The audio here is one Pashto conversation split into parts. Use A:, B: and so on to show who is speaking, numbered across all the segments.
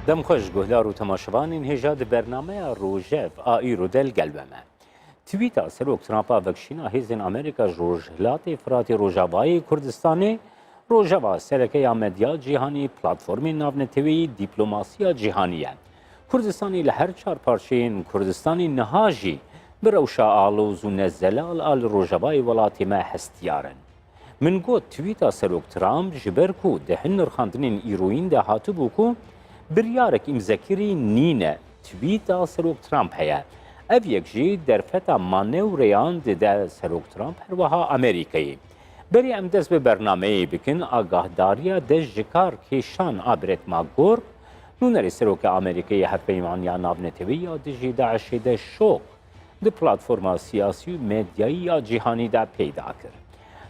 A: دم خوش گهدار و تماشوانین هجا د برنامه روژف آئیرو دل گلبمه تویتا سروک ترامپا وکشینا هیزن امریکا روژهلات فرات روژاوای کردستانی روژاوا سرکه مدیا جهانی پلاتفورمی ناونتوی دیپلوماسیا جهانیه کردستانی لهر چار پارچین کردستانی نهاجی بروشا آلوز و نزلال آل روژاوای ولاتی ما هستیارن من گوت تویتا سروک ترامپ جبرکو دهن نرخاندنین ایروین ده هاتو بوکو بریارك امزكري نينا تويتا سروك ترامب هيا اف يكجي درفتا مانوريان دا سروك ترامب هروها امريكي بري ام دست ببرنامه بكن آگاه داريا دا جكار كيشان آبرت ماغور نونري سروك امريكي هفيمان يا نابنتوية دجي داعشي دا شوق دا پلاتفورما سياسي ميديايا جهاني دا پیدا كر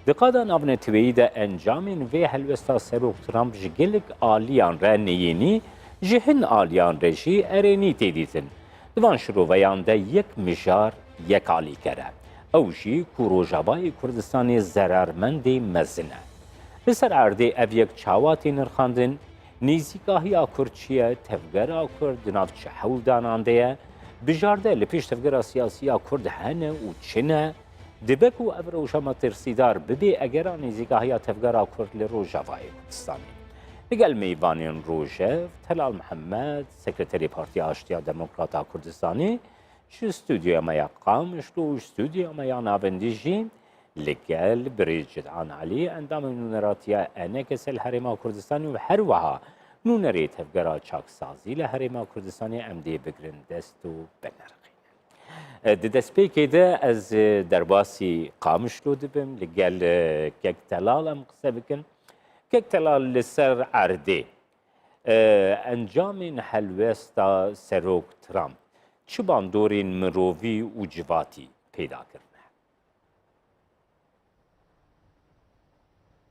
A: دقادا نابنتوية دا انجامين في هلوستا سروك ترامب جگلك آليان رانييني جهن آلیان رژی ارینی تیدیتن دوان شروعیان ده یک مجار یک آلی کره او جی کو روژاوای کردستانی ضررمندی مزنه لسر عرده او یک چاواتی نرخاندن نیزیگاهی کرچیه تفگرا کرد ناف چه حول دانانده بجارده لپیش تفگرا سیاسی کرد هنه و چنه دبکو او روژاما ترسیدار ببی اگرا نیزیگاهی تفگرا کرد لروژاوای کردستانی لقل ميبانين روجيف تلال محمد سكرتاري بارتي آشتيا ديمقراطا كردستاني شو استوديو ما يقام شلو استوديو ما ينافنديجي لقل بريجد عن علي عندما نونراتيا انكس الهريما كردستاني وحروها نونريت هفقرا چاك سازي لهريما كردستاني امدي بقرن دستو بنرقين دست بيكي ده از درباسي قامشلو دبم لقل كيك تلال ام قصة بكن كيك تلال لسر عرده انجام حلوستا سروك ترامب چه باندورين مروفي و جواتي پیدا کرنه؟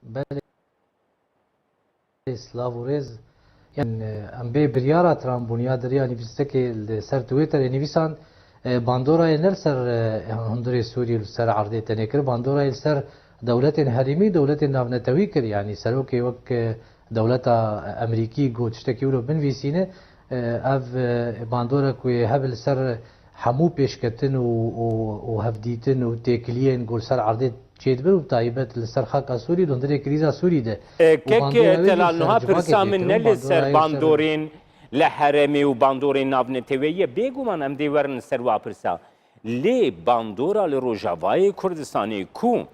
B: بله سلاوريز يعني ام بي بريارا ترامب بنياد ريا نفسك سر تويتر نفسان باندورا نلسر هندري سوري سر عرده تنكر باندورا سر دولة هرمي دولة نافنتوي كر يعني سروكي وك دولة أمريكي جو تشتكي له من فيسينة اف باندورا كوي هبل سر حمو بيشكتن وهفديتن وتاكلين قول سر عرضة تشيدبر وتايبت لسر خاكا سوري دندري كريزا سوري ده
A: كيك تلالنها برسا من نل سر باندورين لحرمي وباندورين نافنتوية بيقو من ام دي ورن سر وابرسا لي باندورا لروجاوای كردستاني كو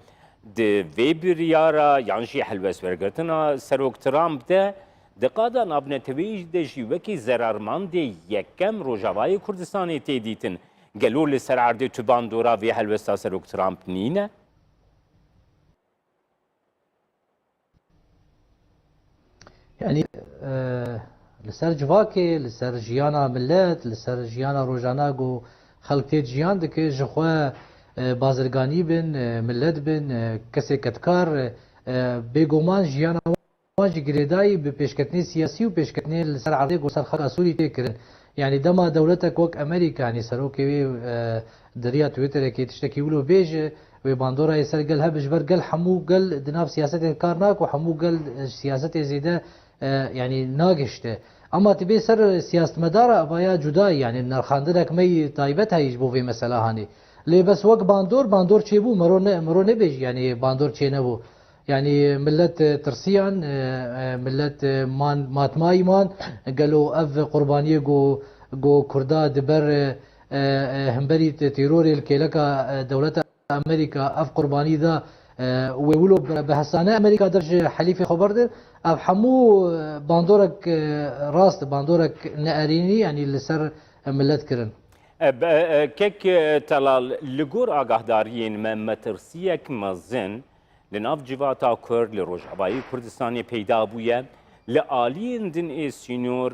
A: د ویبریارا یانجی حلوس ورگرتنا سروک ترامپ ده دقادا نابنتویج ده جیوکی زرارمند یکم روژاوای کردستانی تیدیتن گلو لسر عرده تو باندورا وی حلوستا سروک ترامپ نینه؟
B: يعني لسر جواكي لسر جيانا ملت لسر جيانا روجانا جو خلقتي جيان دك جخوا بازرگانی بن ملت بن کسی کتکار بگومان جیانا واجی گریدایی به پیشکتنی سیاسی و پیشکتنی لسر عرضه گو سر خلق سوری تکرن يعني دما دولتك وك امريكا يعني سروكي دريا تويتر كي تشتكي ولو بيج وباندورا يسر قال هبج بر قال حمو قال دناف سياسه كارناك وحمو قال سياسه زيده يعني ناقشته اما تبي سر سياسه مدار بايا جداي يعني نرخاندلك مي طيبتها يجبو في مساله هاني لي بس وق باندور چه بو مرو نبيج يعني باندور چه نبو يعني ملت ترسيان ملت ماتماي مان قالوا اف قربانيه جو كردا دبر همبري تيروري الكيلكا دولة امريكا اف قرباني ذا ويقولوا بحسانه امريكا درج حليفي خبر در اف حمو باندورك راست باندورك ناريني يعني لسر ملت كرن
A: كيك تلال لغور آگاهدارين ما ترسيك مزن لناف جواتا كرد لروجاوای كردستاني پیدا بويا لآلين دن سينور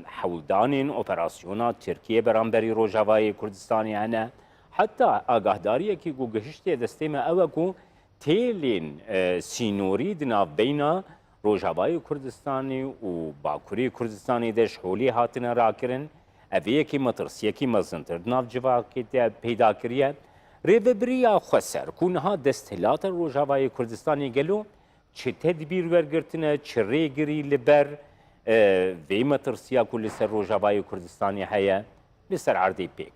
A: حولدانين اوپراسيونا تركيا برانبري روجاوای كردستاني هنا حتى آگاهداريه كي گو گهشت دستيما اوكو تيلين سينوري دناف بينا روجاوای كردستاني و باكوري كردستاني دش حولي هاتنا راكرن اویکی مترسیکی مزنتر ناف جواکی پیدا کریه ریوبریا خسر کونها دستهلات روجاوای کردستانی گلو چه تدبیر ورگرتنه چه ریگری لبر وی مترسیا کو لسر روجاوای کردستانی هەیە لسر عردەی پێک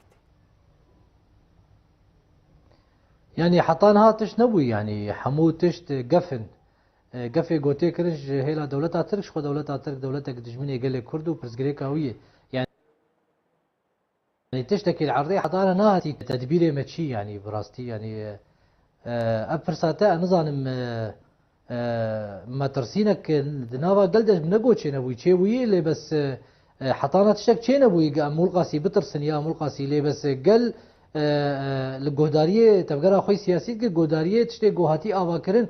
B: يعني حطان هاتش نبوي يعني حمو تشت قفن قفي قوتي كرج هيلا دولتا تركش خو دولتا ترك دولتا دجمني قال لك كردو برزقريكا هويه يعني تشتكي العرضية حضارة ناتي تدبيري ماتشي يعني براستي يعني ابرساتا نظام ما ترسينك دناوا قلدش بنقو تشي نبوي تشي وي اللي بس حطانة تشتك تشي نبوي ملقاسي بترسن يا ملقاسي لي بس قل لگوداریه تبگرا خوی سیاسی که گوداریه تشته گوهاتی آوا کرن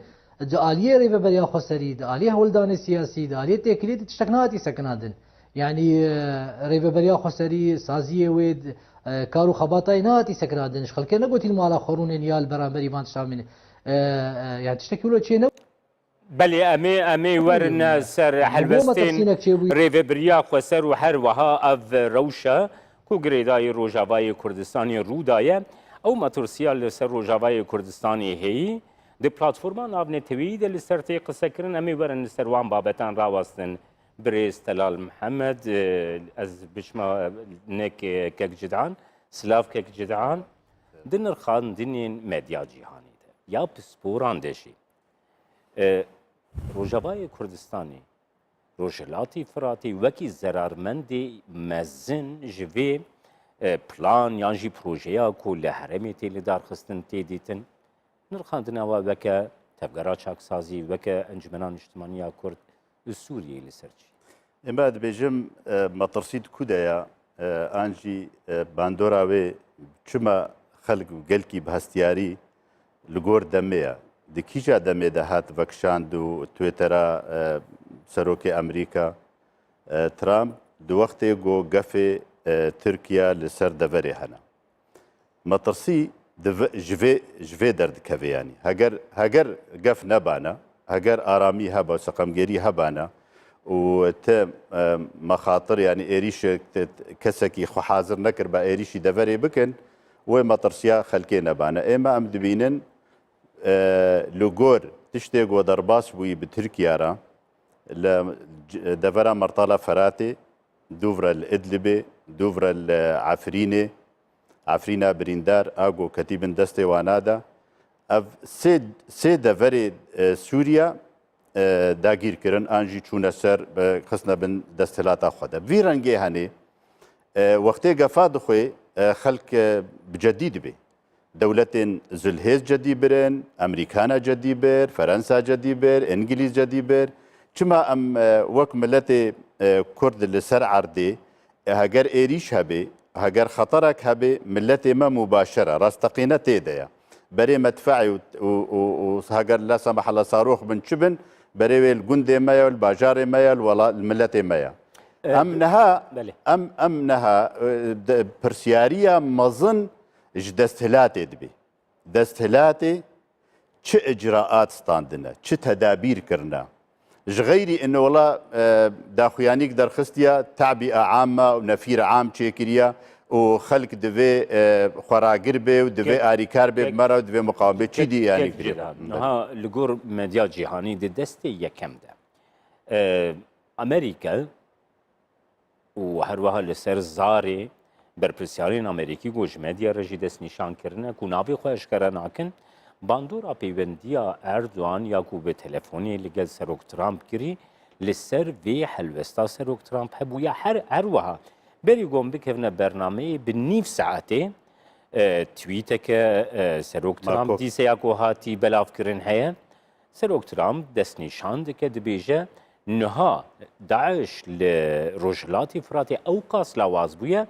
B: جالیه ریو بریا خسری جالیه هولدان سیاسی جالیه تکلیت تشتکناتی سکنادن يعني ریو بریا خسری سازیه وید کارو خباتای ناتی سکنادن خلکه نگوتی المالا خورون نیال برابری مان شامل يعني تشتكي چه نو
A: بله امي ورنا سر حلوستين ریو بریا خسر و هر وها اف روشا کو گریدای روجاوای کردستانی رودایه او مترسیا لسر روجاوای کردستانی هی د پلتفرمان آبنه توید لسر تی قصه کرن امی ورن لسر وان بابتان راوستن بريز تلال محمد از بشما نك كك جدعان سلاف كك جدعان دنر خان دنين مديا جهاني ده يا بسپوران دشي روجاوای کردستانی روجلاتی فراتی وکی زرارمندی مزن جوی پلان یان جی پروژه کو لحرمی تیلی دار خستن تیدیتن نرخاندنا و وکا تفگرا چاکسازی وکا انجمنان اجتماعی کرد سوریه لسرچی
C: اماد بجم مطرسید کودایا آنجی باندوراوی چما خلق گلکی بهستیاری لگور دمیا دکیجا دمه ده هات وکشاند و تویترا سروک امریکا ترامپ دو وقت گو گف ترکیا لسر دوری هنا مطرسی جوی درد کویانی هگر گف نبانا هگر آرامی هبا سقمگیری هبانا و ت مخاطر يعني ايريش كسكي خو حاضر نكر با ايريشي دفري بكن و مطرسيا خلكينا بانا اما ام دبينن لوغور تشتي جو درباس بوي بتركيا را دفرا مرطاله فراتي دوفرا الادلبي دوفرا العفريني عفرينا بريندار اغو كتيبن دستي وانادا اف سي دفري سوريا داگیر کردن آنجی چون سر خسنا بن دستلات خدا ویرانگی هنی وقتی گفاد خوی خلق بجدید بی دولت زلهز جدی برن امریکانا جدی بر فرانسا جدی بر انگلیس جدی بر چما ام وک ملت کرد لسر عردی هگر ایریش هبی هگر خطرک هبی ملت ما مباشره راستقینه تیدیا بري مدفعي وهاجر لا سمح الله صاروخ بن شبن بري الجندي مايا والباجار مايا ولا الملة مايا أمنها برسيارية مظن دستهلاتي دبي دستهلاتي چه إجراءات ستاندنا چه تدابير كرنا غيري إنه والله داخويانيك درخستيا تعبئة عامة ونفير عام تشيكريا وخلق دوی خوراگر به و دوی آریکار به مرا و دوی مقاومه چی دی یعنی
A: ها لگور مدیا جهانی دی دستی یکم ده امریکا و هر وها لسر زاری برپرسیارین امریکی گوش مدیا رجی دست نشان کرنه که ناوی خوش کرن آکن باندورا پیوندیا اردوان یا کو به تلفونی لگل سروک ترامپ کری لسر وی حلوستا سروک ترامپ هبویا هر وها بری گم بکن برنامه بنیف ساعته توییتک سروک ترامپ دیسه یکو هاتی بلاف کرن هیا سروک ترامپ دست نشاند که دبیجه نها داعش لرجلاتی فراتی او قاس لواز بویا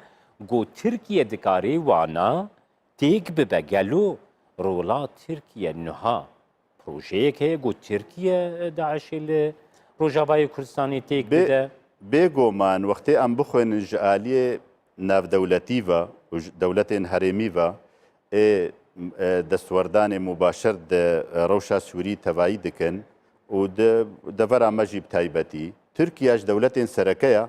A: گو ترکیه دکاری وانا تیک ببگلو رولا ترکیه نها پروژه که گو ترکیه داعش لرجابای کردستانی تیک بده
C: بێگۆمان وەختێ ئەم بخوێن ژعالیە ناودەولەتیڤە و دەولەتێن هەرێمیڤە دەستوەردانێ مباشر ڕەوشا سووری تەڤایی دکن و دەڤەرا مەژی بتایبەتی تورکیاش دەولەتێن سەرەکەیە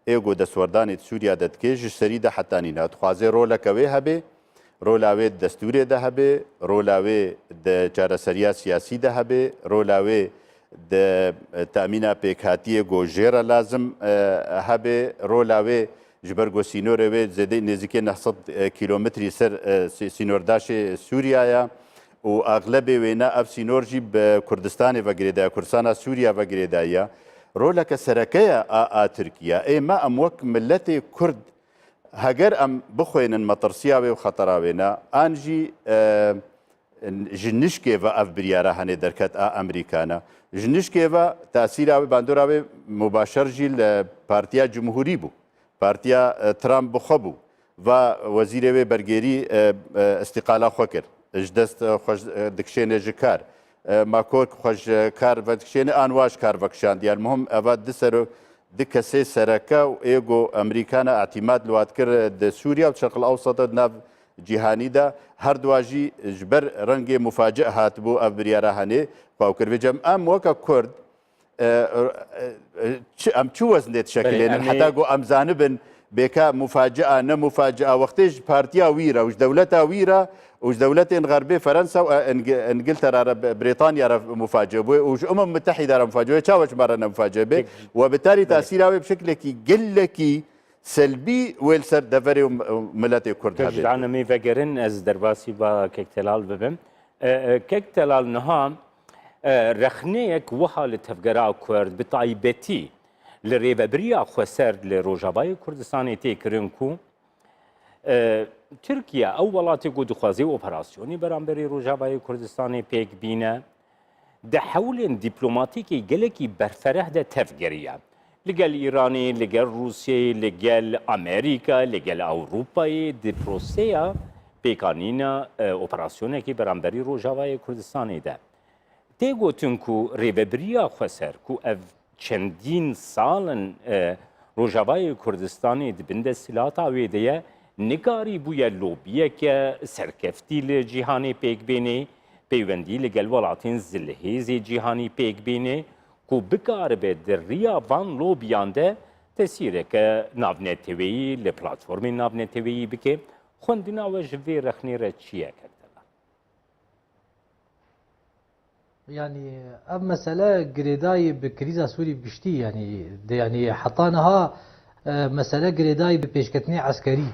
C: ئێگۆ دەستوەردانێت سووریا دەتکێ ژ سەریدا حەتانینە دخوازێ ڕۆلەکەوێ هەبێ ڕۆلاوێ دەستورێدا هەبێ ڕۆلاوێ چارەسەریا سیاسیدا هەبێ ڕۆلاوێ تامینە پێکهاتیە گۆژێرە لازم هەبێ ڕۆلاوێ ji ber ku sînorê wê zêdê nêzîkê 900 kîlometrî ser sînordaşê Sûriyaya û aglebê wêne ev sînor jî bi Kurdistanê vegirêdaya Kurdistana Sûriya vegirêdayiya roleke serekeya a Tirkiye ê me em wek milletê Kurd heger em bixwênin metirsiya wê û xetera wêne an jî ji nişkê ve ev biryara henê derket a Emerîkana ji nişkê ve tasîra wê bandora wê mubaşer jî li Partiya Cumhurî bû Partiya Trump bixwe bû ve wezîrê wê bergêrî istîqala xwe kir ji dest xwe dikişêne ji kar Makor xwe ji kar vedikişêne an waş kar vekişandiye muhim eva disero di kesê sereke û êgo Emerîkana etîmad li wat kir di Sûriya û Şerqil Ewseta di nav cîhanî de her dua jî ji ber rengê mufacî hatibû ev biryara henê xwe kir vê cem em weke Kurd em çi wezn lê dişekilênin heta got em zanibin bêka mufacia ne mufacia wextê ji partiya wî re û ji dewleta wî re û ji dewletên Xerbê Ferensa û İngiltere re Brêtanya re mufacî bûye û ji Umam Müttehîda re mufacî bûye çawa ji me re ne mufacî bê we bi tarî tasîra wê bi şeklekî gelekî selbî wê li ser deverê û milletê Kurd hebe.
A: Canimê vegerin ez derbasî ba Kektelal bibim. Kektelal niha rexneyek wiha li tevgera Kurd bi taybetî li rêveberiya xweser li Rojavayê Kurdistanê tê kirin ku Tirkiye ew welatê ku dixwaze operasyonê beramberî Rojavayê Kurdistanê pêk bîne di hewlên dîplomatîkê gelekî berfereh de tevgeriye. Li gel İranê, li gel Rûsyayê, li gel Amerîka, li gel Ewropayê di proseya pêkanîna operasyonekî beramberî Rojavayê Kurdistanê de. Tê gotin ku rêveberiya xweser ku ev çendîn salin Rojavayê Kurdistanê dibin de silata wê de ye nikarî bûye lobiyeke serkeftî li cîhanê pêkbênê peywendî li gel welatên zilhêzê cîhanî pêkbênê ku bikaribe di riya van lobiyan de tesîreke navneteweyî li platformên navneteweyî bike xwendina we ji vê rexnê re çi ye?
B: يعني اب مسألة قريداي بكريزا سوري بقشتي يعني حطانها مسألة قريداي ببيشكتني عسكري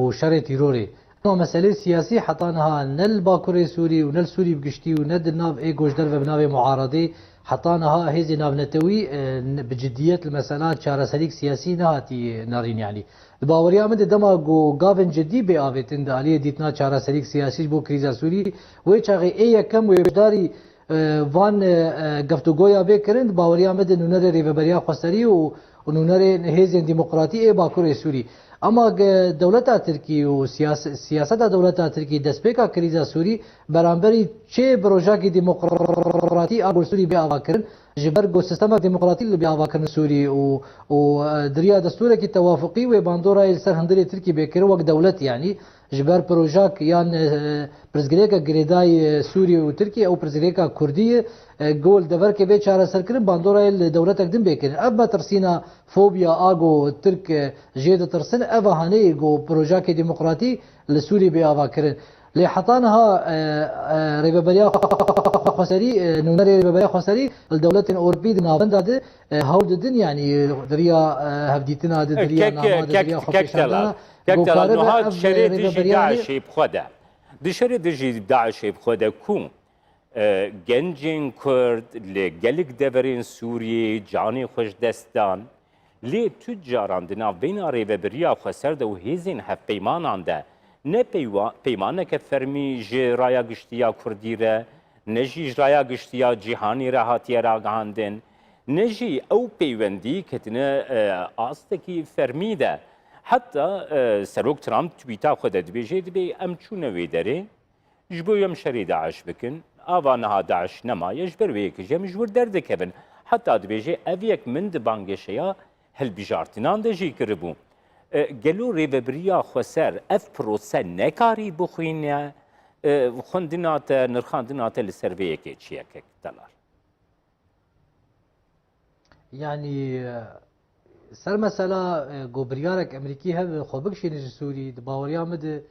B: وشر تيروري نو مسألة سياسي حطانها نل باكوري سوري ونل سوري بقشتي وند الناف اي جوجدر بناف معارضي حطانها هيزي ناف نتوي بجدية المسألة شارع سليك سياسي نهاتي نارين يعني باوريا من دما جو غافن جدي بآفت اند عليه ديتنا شارع سليك سياسي بو كريزا سوري ويشاغي اي كم ويجداري وان گفتگویا بکرند باوری آمد نونر ریوبریا خسری و نونر هیزن دموکراتی باکور سوری اما دولت ترکی و سیاست دولت ترکی دست بکا کریزا سوری برانبری چه پروژه کی دموکراتی آگور سوری بی آواکرن جبر گو سیستم دموکراتی لی بی آواکرن سوری و دریا دستور کی توافقی و باندورا سر هندری ترکی بکر وقت دولت يعني جبر پروژاک یان پرزگریکا گریدای سوریه و ترکیه او پرزگریکا کردیه گول دور که به چاره سر کرن باندورای دولت اقدم بکرن اب ترسینا فوبیا آگو ترک جید ترسن اب هانه گو پروژاک دموکراتی لسوری به آوا کرن لحطانها ريبابريا خسري نونر ريبابريا خسري الدولة الأوروبية نافند هذا هود الدنيا يعني دريا هفديتنا دريا نامه دريا خفيشنا
A: كاكتلا نهاد شري دجي داعش بخدا دي شري دجي داعش بخدا كون جنجين كرد لجلك دبرين سوري جاني خوش دستان لي تجاران دنا بين ريبابريا خسر ده وهيزين هف بيمان ده نه پیمانه که فرمی جرایا گشتیا کردی را نجی جرایا گشتیا جهانی را هاتیه را گاندن نجی او پیوندی کتنه آستکی فرمی ده حتی سروک ترامپ تویتا خود دبیجه دبی ام چونه وی داره جبویم شری داعش بکن آوانها داعش نمایه جبر ویکی جم جبر درده کبن حتی دبیجه اویک من دبانگشیا هل بیجارتنان ده جی کربو گلو ریوبریا خسر اف پروسه نکاری بخوینه خوندنات نرخاندنات لسرویه که چیه که دلار
B: يعني سر مثلا گوبریارک امریکی هف خوبکشی نج سوری باوریا مد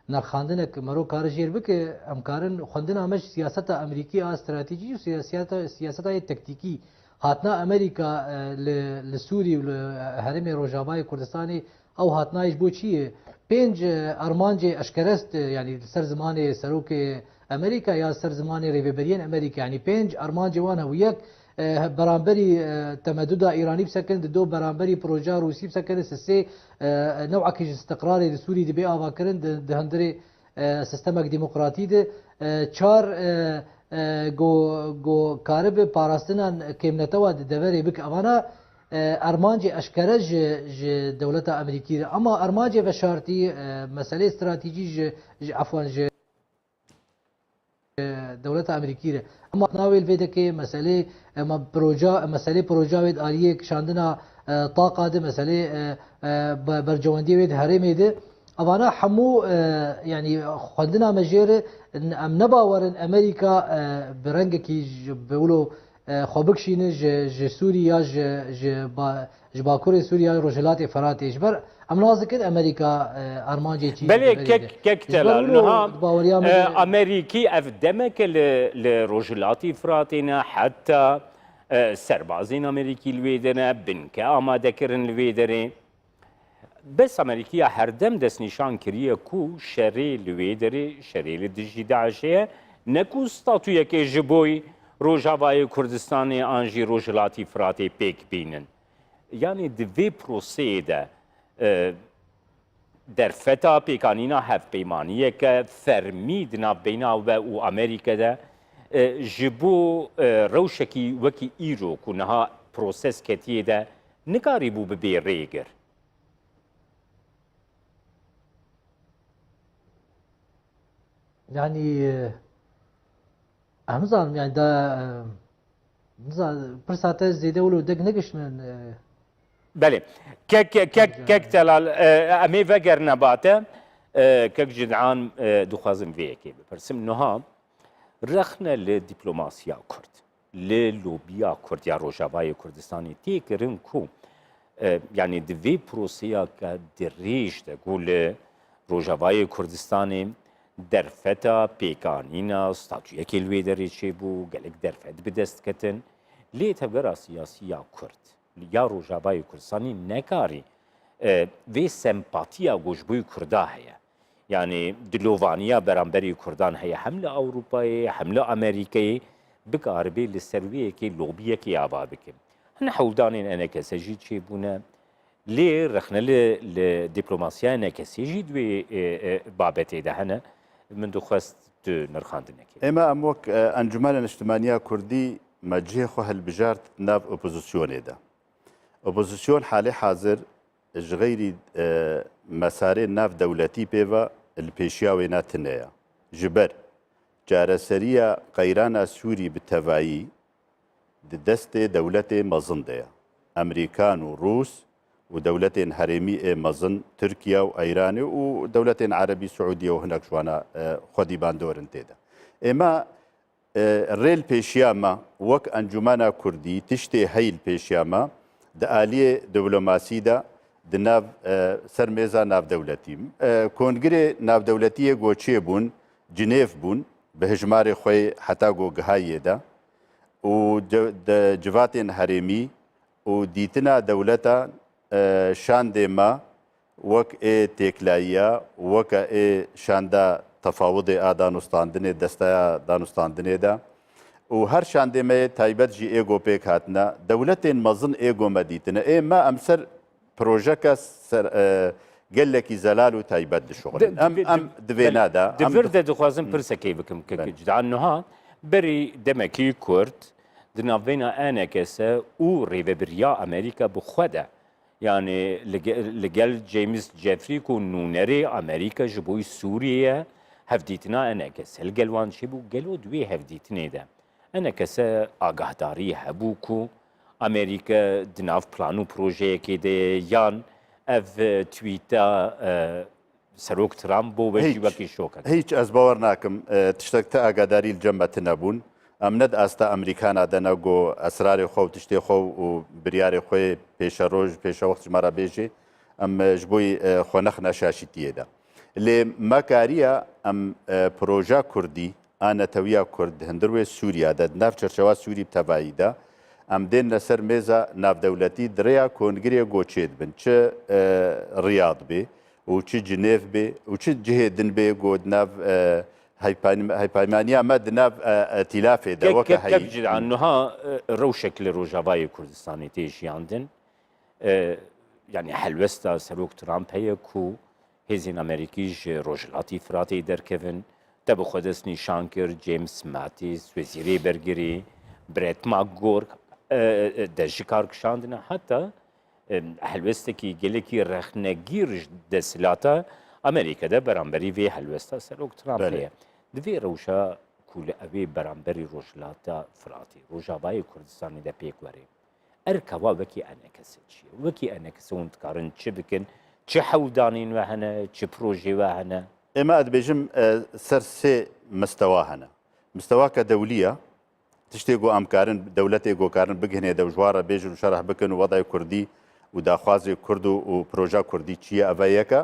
B: نرخاندنك مرو کار جیر بک ام کارن خوندن همش سیاست امریکی استراتژی و سیاست تکتیکی هاتنا امریکا لسوری و هرم روجاوای کردستانی او هاتنایش بو چیه پنج ارمانج اشکرست يعني سر زمان سروك امريكا يا سر زمان ريفيبريان امريكا يعني بنج ارمانج وانا وياك برامبري تمدد ايراني بسكن دو برامبري بروجا روسي بسكن سي نوع كيج استقراري سوري دي بي افاكرن دهندري سيستمك ديمقراطي دي چار جو كارب باراستنا كيمنتوا دوري بك اوانا ارمانج اشکره دولت امریکی اما ارمانج و شرطی مسئله استراتژی عفوا دولت امریکی اما ناویل ویده که مسئله پروژه وید آلیه کشاندنا طاقه ده مسئله برجواندی وید هرمی ده اوانا حمو يعني خندنا مجيره ام نباورن امريكا برنگ کی بيقولوا خوبكشين ج سوريا ج باكور سوريا رجلات فرات اجبر ام نازكد امريكا ارمانجي تشي
A: بله كك تلالنها امريكي افدمك لرجلات فراتنا حتى سربازين امريكي الويدنا بنكا ما ذكرن الويدرين بس امریکا هر دم دست نشان کریه کو شری لویدری شری لدجی داعشیه نکو ستاتویه که جبوی روجاوای کردستانی آنجی روجلاتی فراتی پیک بینن یعنی دوی پروسه ده در فتا پیکانینا هف پیمانیه که فرمید ناف بینا و امریکا ده جبو روشکی وکی ایرو کنها پروسس کتیه ده نکاری بو ببی ریگر
B: يعني نظام يعني دا نظام برساتة زيادة ولو دق نقش من
A: بله كك تلال امي فقر نباته كك جدعان دخوازم فيكي برسم نها رخنا لدبلوماسيا كرد للوبيا كرد يا روجاوای كردستاني تيكرن كو يعني دوی بروسيا كدريش تقول روجاوای كردستاني درفتا پیکانینا ستاتویه که الویدری چه بو گلک درفت بدست کتن لی تبگرا سیاسی یا کرد یا روجاوای کردستانی نکاری وی سمپاتیا گوشبوی کرده هیا یعنی دلووانیا برانبری کردان هیا حمله اوروپایی حمله امریکایی بکاربی لسرویه که لوبیه که آبا بکن هن حولدانین انا کسجی چه بونه لی رخنه لدبلوماسیا نکسیجی دوی بابتی ده هنه من دخواست نرخاندنك
C: اما اموك انجمن الاجتماعيه كردي مجيه خو هالبجارت ناف اوبوزيسيون ده اوبوزيسيون حالي حاضر غيري مساري ناف دولتي بيفا البيشياوي ناتنيا جبر جارسريا قيرانا سوري بالتفاعي دست دولة مزندية امريكان وروس ودولة هرمي مزن تركيا وإيران ودولة عربي سعودية وهناك شوانا خدي باندورن تيدا إما الريل بيشياما وك أنجمانا كردي تشتي هاي البيشياما دا آلية دبلوماسي دا دناف سرميزا ناف دولتي كونغري ناف دولتي غوچي بون جنيف بون بهجماري خوي حتى غو غهاي دا و جواتين هرمي وديتنا دولتا شاندێ ما وەک ئێ تێکلاییە وەکە ئێ شاندا تەفاوضێ ئادانوستاندنێ دەستایە دانوستاندنێدا و هەر شاندێمەیە تایبەت ژی ئێگۆ پێک هاتنە دەولەتێن مەزن ئێگۆ مەدیتنە ئێمە ئەمسەر پرۆژەکە گەلێکی زەلال و تایبەت دشغڵ ئەم دوێنادا
A: دڤردە دخوازم پرسەکەی بکەم کە جدعانها بەری دەمەکی کورد دناڤێنە ئەنەکەسە و ڕێڤەبریا ئەمریکا بخوەدە يعني لقال جيمس جيفري كون نونري امريكا جبوي سوريا هفديتنا انا كس القلوان شبو قالوا دوي هفديتنا ده انا كس اقهداري هبوكو امريكا دناف بلانو بروجي كده يان اف تويتا سروك ترامبو وجي وكي شوكا
C: هيك از باورناكم تشتكت اقهداري الجمعة نبون ام ند استا امریکانا دنگو اسرار خو تشتی خو و بریار خو پیش روز پیش وقت مرا بیجی ام جبوی خونخ نشاشتیه ده لێ مەکاریە ئەم پرۆژە کوردی ئانەتەویە کورد هەندروێ سووریادا ناو چەرچەوە سووری تەڤاییدا ئەم دێن لەسەر مێزە ناودەولەتی درەیە کۆنگرێ گۆچێت بن چ ڕیاد بێ و چ جنێڤ بێ و چ جهێدن بێ گۆ ناو هەیپایمانیا ئەمە ناو ئەتیلافێدا وەکە هەیە
A: عنها ڕەوشێک لە ڕۆژاوای کوردستانی تێژیاندن یعنی هەلوەستا سەرۆک ترامپ هەیە و هێزین ئەمریکیش ڕۆژهەڵاتی فراتی دەرکەون دە بە خۆدەست نیشان کرد جیمس ماتیس وێزیرەی بەرگری برێت ماگۆرگ دەژی کارکشاندنە حتا هەلوەستێکی گەلێکی ڕەخنەگیرش دەسلاتە ئەمریکەدا بەرامبەری وێ هەلوەستا سەرۆک ترامپ هەیە دوێ ڕەوشە کو لە ئەوێ بەرامبەری ڕۆژهەڵاتە فراتی ڕۆژاوای کوردستانی دە پێک وەرێ ئەرکەوا وەکی ئەنەکەسە چیە وەکی ئەنەکەسە ون دکارن چ بکن چ حەودانین وە هەنە چ پرۆژێ وە هەنە
C: ئێمە ئەدبێژم سەر سێ مستەوا هەنە مستەوا کە دەولیە تشتێک گۆ ئەمکارن دەولەتێک گۆکارن بگهێنێ دەژوارە بێژن و شەرح بکەن و وەدای کوردی و داخوازی کورد و پرۆژە کوردی چییە ئەڤە یەکە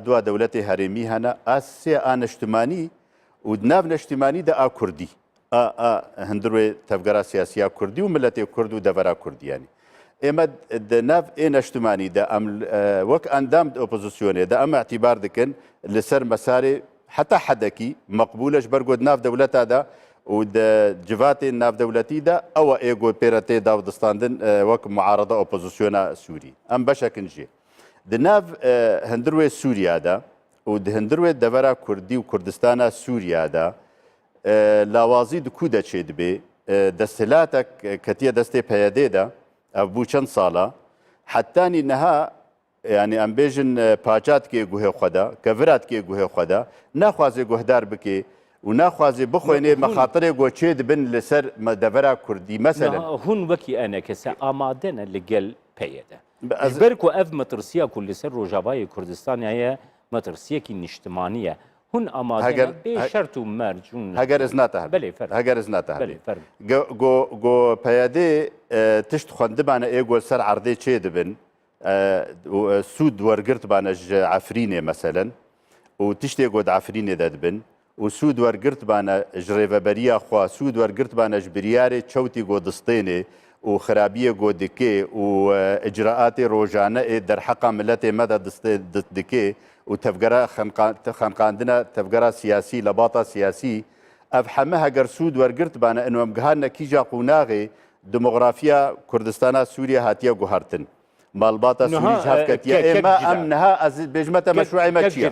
C: دوا دەولەتی هەرێمی هەنە ئاسێ ئانەشتمانی و ناو نەشتیمانیدا ئا کوردی هەندروێ تەفگەرا سیاسیا کوردی و ملەتێ کورد و دەڤەرا کوردیانی ئێمە ناو ئێ نەشتمانیدا ئەم وەک ئەندام ئۆپۆزیسیۆنێدا ئەمە اعتیبار دکن لەسەر مەسارێ حتا حەدەکی مەقبولەش بەرگۆت ناو دەولەتادا و جڤاتێ ناودەولەتیدا ئەوە ئێگۆ پێرەتێ داودستاندن وەک معارەدە ئۆپۆزیسیۆنە سووری ئەم بەشەکن ژێ دناو هەندروێ سووریادا و هەندروێ دەڤەرا کوردی و کوردستانە سووریادا لاوازی دکو دەچێ دبێ دەستهلاتە کەتیە دەستێ پەیەدێدا ئەو بوو چەند ساڵە حتانی نەها یعنی ئەم بێژن پاچات کێ گوهێ خۆدا کە ڤرات کێ گوهێ خۆدا ناخوازێ گوهدار بکێ و ناخوازێ بخۆێنێ مەخاترێ گۆچێ دبن لەسەر دەڤەرا کوردی مەسەلەن
A: هون وەکی ئەنەکەسە ئامادەنە لەگەل پەیەدا بەرک و ئەف مەترسیە کو لەسەر ڕۆژاوای کوردستان هەیە مەترسیەکی نیشتمانیە هون ئامادە بێ شەرت و مەرج
C: هەگەر ئەز ناتە هەگەر ئەز ناتە گۆ پەیەدێ تشت خوێندبانە ئێگۆ سەر عەردێ چێ دبن سوود وەرگرتبانەش عەفرینێ مەسەلەن و تشتێک گۆ عەفرینێ دەدبن و سوود وەرگرتبانە ژڕێڤەبەریە خوا سوود وەرگرتبانەش بریارێ چەوتی گۆ دستێنێ و خراپیە گۆ دکێ و ئجراعاتی ڕۆژانە ئێ دەرحەقا ملەتێ مەدە دکێ و تەفگەرە خەنقاندنە تەفگەرە سیاسی لە باڵا سیاسی ئەف هەمە هەگەر سوود وەرگرتبانە ئەنوەمگەهانە کیژا قوناغێ دموغرافیا کوردستانە سووریا هاتیە گوهارتن مالباتە سووریش هەفکەتیە ئێمە ئەم نەها ئەز بێژمەتە مەشروعیمە چییە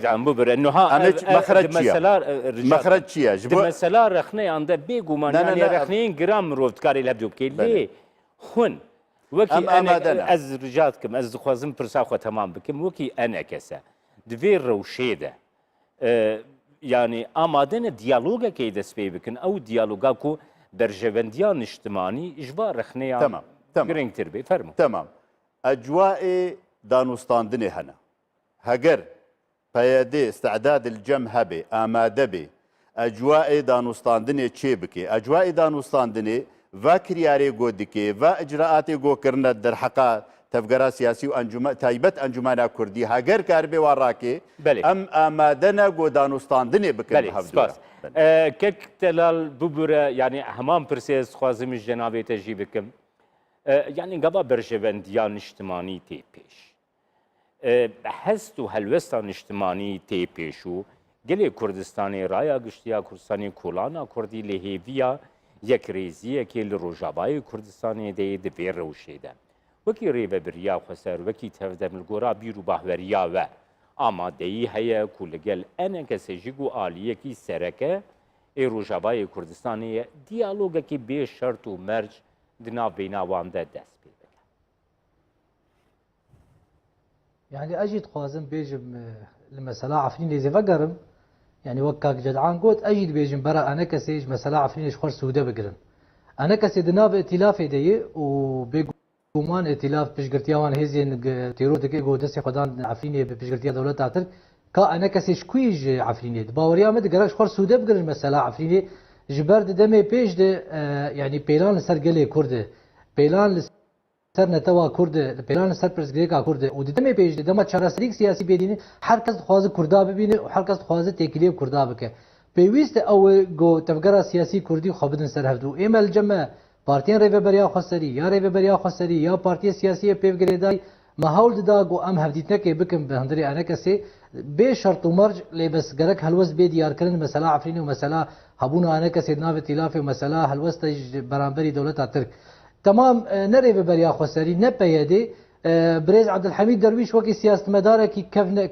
C: مەخرەج چییە
A: مەسەلا ڕەخنەیاندا بێگومانیان ڕەخنەیەن گرام مرۆڤکاری لە بجو بکەیت لێ خون وەکی ئەز ڕژات کەم ئەس دخوازم پرساخۆ تەمام بکەم وەکی ئەنەکەسە دوێ ڕەوشێدە یعنی ئامادەنە دیالۆگەکەی دەست پێ بکەن ئەو دیالۆگا و بەرژەوەندیان نیشتمانی ژبا ڕەخنەیان گرنگتر بێ فەرمو
C: تەمام ئەجوائێ دانوستاندنێ هەنە هەگەر پەیەدێ استعداد الجەم هەبێ ئامادە بێ ئەجوائێ دانوستاندنێ چێ بکێ ئەجوائی دانوستاندنێ ڤا کریارێ گۆ دکێ ڤا ئجراعاتێ گۆکردنە دەرحەقا تەفگەرا سیاسی و تایبەت ئەنجومانە کوردی هەگەر کار بێ وا ڕاکێ ئەم ئامادەنە گۆ دانوستاندنێ بکەن هەفتوار
A: کەک تەلال ببورە یعنی هەمان پرسێ خوازمیش جەنابێتەژی بکەم یعنی گەبا بەرژەوەندیان نیشتمانی تێ پێش هەست و هەلوەستا نیشتمانی تێ پێش و gelê Kurdistanê raya giştiya Kurdistanê kolana Kurdî li hêviya yek rêziyekê li Rojavayê Kurdistanê de di vê rewşê de. Wekî rêvebiriya xweser, wekî tevdemilgora bîr û bahweriya we amadeyî heye ku li gel enekese jî û aliyekî sereke ê Rojavayê Kurdistanê ye diyalogekî bê şert û merc di nav bêhna wan de dest pê bike.
B: Yani اجي تخوازم بيجم المسألة عفرين زي فقرم يعني وكاك جدعان قلت اجي بيجم برا انا كسيج مسألة عفرين خور سوده بقرن انا كسي دناب ائتلاف دي وبيقومان ائتلاف بيشقرتيا وان هيزين تيرو دكي قو دسي خدان عفرين بيشقرتيا دولة تعتر كا انا كسي شكويج عفرين باوريا مد قراش خور سوده بقرن مسألة عفرين جبرد دمي بيج ده يعني بيلان سرقلي كرده بيلان سر نتوا کرد پیران سر پرزگریکا کرد و دیدم پیش دیدم چهارسریک سیاسی بدینی هر کس خواهد کردا ببینه و هر کس خواهد تکلیف کردا بکه پیوست او گو تفکر سیاسی کردی خوابدن سر هفدو ایمل جمع پارتیان ریوبریا خسری یا ریوبریا خسری یا پارتی سیاسی پیوگریدای محاول دا گو ام هفدیتنه که بکم به هندری انا کسی به شرط و مرج لبس گرک هلوز به دیار کردن مثلا عفرین و مثلا هبون انا کسی ناو ائتلاف و مثلا هلوز برانبری دولت ترک تمام نري ببريا خسري نبيدي بريز عبد الحميد درويش وكي سياسة مدار كي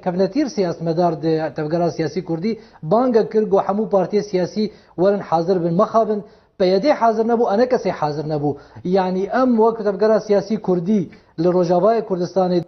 B: كفنتير سياسة مدار تفقرا سياسي كردي بانجا كرغو حمو بارتي سياسي ورن حاضر بن مخابن بيدي حاضر نبو انا كسي حاضر نبو يعني ام وقت تفقرا سياسي كردي للرجاوای كردستان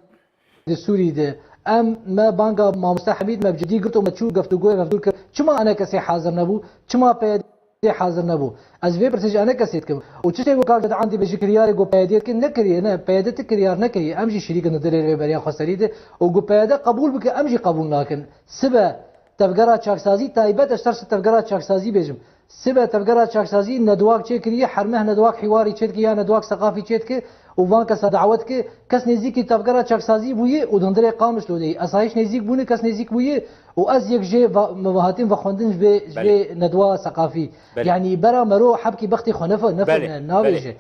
B: سوري ده ام ما بانجا ما مستحميد ما بجدي قلتو ما تشو گفتگوی مفدول كر چما انا كسي حاضر نبو چما بيدي حاضر نبو از وی پرسج انا کسیت کم و چه گو کار عندي بجي كريار گو پیادیت که نکری نه پیادت كريار نکری امجي شريك ندل بريا خسري ده و گو پیاده قبول بك امجي قبول ناكن سبا تفقرا چاکسازی تایبت اشتر تفقرا چاکسازی بجم سبا تفقرا چاکسازی ندواک چه کریه حرمه ندواک حواری چه کی یا ندواک ثقافي چه که و وان کس دعوت که کس نزیکی تفقرا چاکسازی بویه و دندره قامش لودی اسایش نزیک بونه کس نزیک بویه و از یک جه مواهاتین و خوندن جه ندوا ثقافي يعني برا مرو حبكي بختي خنفه نفر ناويجه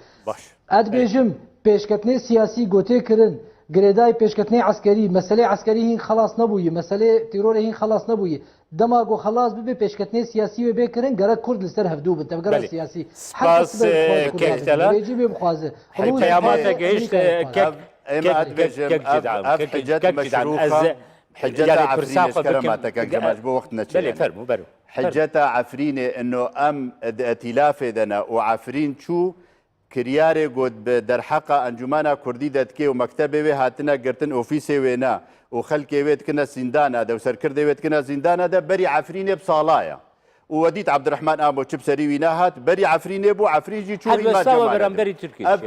B: اد بيجم پیشکتنی سیاسی گوته کرن گریدای پیشکتنی عسکری مسئله عسکری هین خلاص نبوی مسئله ترور هین خلاص نبوی دماغو خلاص به پیشکتنی سیاسی و بکرن گره کرد لسر هفدو بن تفکر سیاسی
A: سپاس ککتلا
B: بيجي بمخازه
A: قيامات جيش كك
C: حجة مشروفة حجة عفرينة كلماتك كما جبو وقتنا
A: بلي فرمو برو
C: حجة عفرينة انه ام ائتلاف دنا وعفرين شو كرياري قد در حقا انجمانا كردي دتكي ومكتبه وي هاتنا قرتن اوفيسي وينا وخلكي ويت كنا زندانا ده وسركردي ويت كنا زندانا ده بري عفرينه بصالايا ووديت عبد الرحمن ابو تشبسري ويناهات بري عفرينه بو عفريجي شو
A: هل وستاوى برامبري تركيا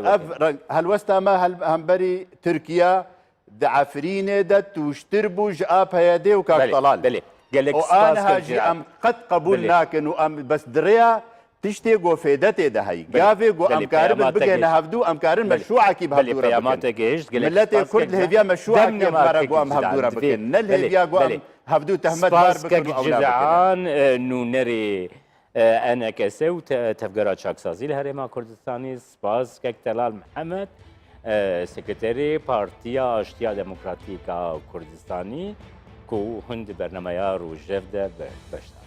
C: هل وستاما هل همبري تركيا ده عفرينه ده توشتربو جاب هيدي وكاك طلال
A: بلي قال لك
C: وانا هاجي ام قد قبول لكن وام بس دريا تشتي جو فيدتي ده هي جافي جو ام كارب بقى نهفدو ام كارن مشروع كي بهدو
A: ربك
C: ملتي كرد الهيفيا مشروع كي مرق ام هفدو ربك نل هيفيا جو ام هفدو تهمت بار بكر
A: جدعان انه نري انا كسو تفقرات شاكسازي الهرم كردستاني سباس كتلال محمد سكرتيري بارتيا اشتيا ديمقراطيكا كردستاني كو هند برنامه روجف ده بشتر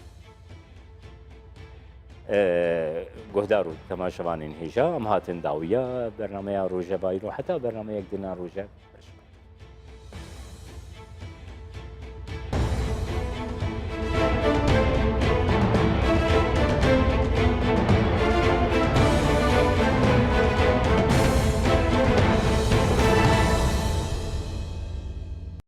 A: گهدارو تماشاوان هجا ام هاتن داویا برنامه روجه بايرو حتى برنامه یک دينا روجه